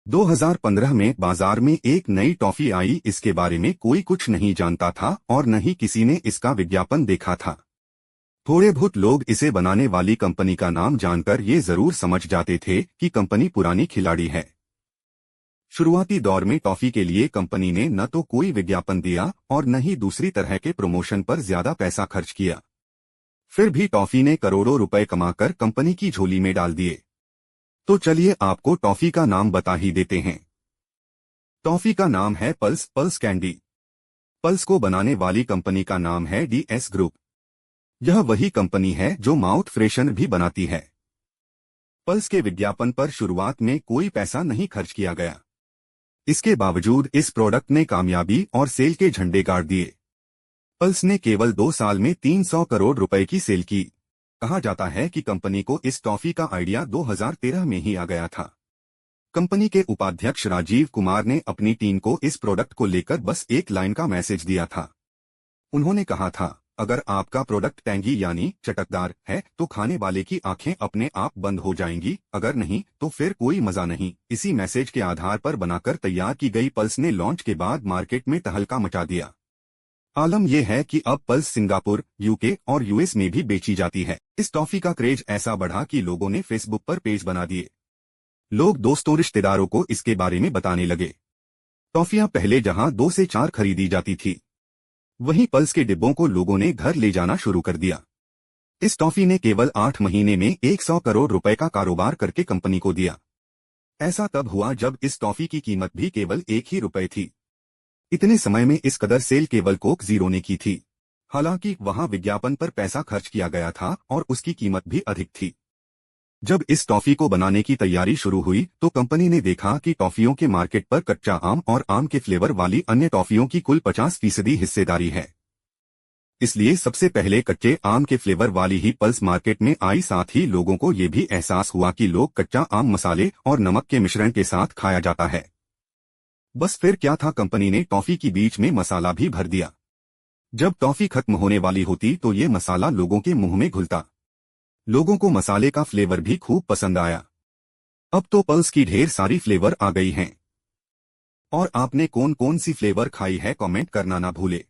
2015 में बाजार में एक नई टॉफी आई। इसके बारे में कोई कुछ नहीं जानता था और न ही किसी ने इसका विज्ञापन देखा था। थोड़े बहुत लोग इसे बनाने वाली कंपनी का नाम जानकर ये जरूर समझ जाते थे कि कंपनी पुरानी खिलाड़ी है। शुरुआती दौर में टॉफी के लिए कंपनी ने न तो कोई विज्ञापन दिया और न ही दूसरी तरह के प्रमोशन पर ज्यादा पैसा खर्च किया। फिर भी टॉफी ने करोड़ों रुपए कमाकर कंपनी की झोली में डाल दिए। तो चलिए आपको टॉफी का नाम बता ही देते हैं। टॉफी का नाम है पल्स कैंडी। पल्स को बनाने वाली कंपनी का नाम है DS ग्रुप। यह वही कंपनी है जो माउथ फ्रेशनर भी बनाती है। पल्स के विज्ञापन पर शुरुआत में कोई पैसा नहीं खर्च किया गया। इसके बावजूद इस प्रोडक्ट ने कामयाबी और सेल के झंडे गाड़ दिए। पल्स ने केवल 2 साल में 300 करोड़ रुपए की सेल की। कहा जाता है कि कंपनी को इस टॉफी का आइडिया 2013 में ही आ गया था। कंपनी के उपाध्यक्ष राजीव कुमार ने अपनी टीम को इस प्रोडक्ट को लेकर बस एक लाइन का मैसेज दिया था। उन्होंने कहा था, अगर आपका प्रोडक्ट टैंगी यानी चटकदार है तो खाने वाले की आंखें अपने आप बंद हो जाएंगी, अगर नहीं तो फिर कोई मजा नहीं। इसी मैसेज के आधार पर बनाकर तैयार की गई पल्स ने लॉन्च के बाद मार्केट में तहलका मचा दिया। आलम यह है कि अब पल्स सिंगापुर, UK और US में भी बेची जाती है। इस टॉफी का क्रेज ऐसा बढ़ा कि लोगों ने फेसबुक पर पेज बना दिए। लोग दोस्तों रिश्तेदारों को इसके बारे में बताने लगे। टॉफियां पहले जहां 2 से 4 खरीदी जाती थी, वहीं पल्स के डिब्बों को लोगों ने घर ले जाना शुरू कर दिया। इस टॉफी ने केवल 8 महीने में 100 करोड़ रुपए का कारोबार करके कंपनी को दिया। ऐसा तब हुआ जब इस टॉफी की कीमत भी केवल 1 ही रुपए थी। इतने समय में इस कदर सेल केवल कोक जीरो ने की थी। हालांकि वहां विज्ञापन पर पैसा खर्च किया गया था और उसकी कीमत भी अधिक थी। जब इस टॉफी को बनाने की तैयारी शुरू हुई तो कंपनी ने देखा कि टॉफियों के मार्केट पर कच्चा आम और आम के फ्लेवर वाली अन्य टॉफियों की कुल 50% हिस्सेदारी है। इसलिए सबसे पहले कच्चे आम के फ्लेवर वाली ही पल्स मार्केट में आई। साथ ही लोगों को ये भी एहसास हुआ कि लोग कच्चा आम मसाले और नमक के मिश्रण के साथ खाया जाता है। बस फिर क्या था, कंपनी ने टॉफी की बीच में मसाला भी भर दिया। जब टॉफी खत्म होने वाली होती तो ये मसाला लोगों के मुंह में घुलता। लोगों को मसाले का फ्लेवर भी खूब पसंद आया। अब तो पल्स की ढेर सारी फ्लेवर आ गई हैं। और आपने कौन कौन सी फ्लेवर खाई है कमेंट करना ना भूले।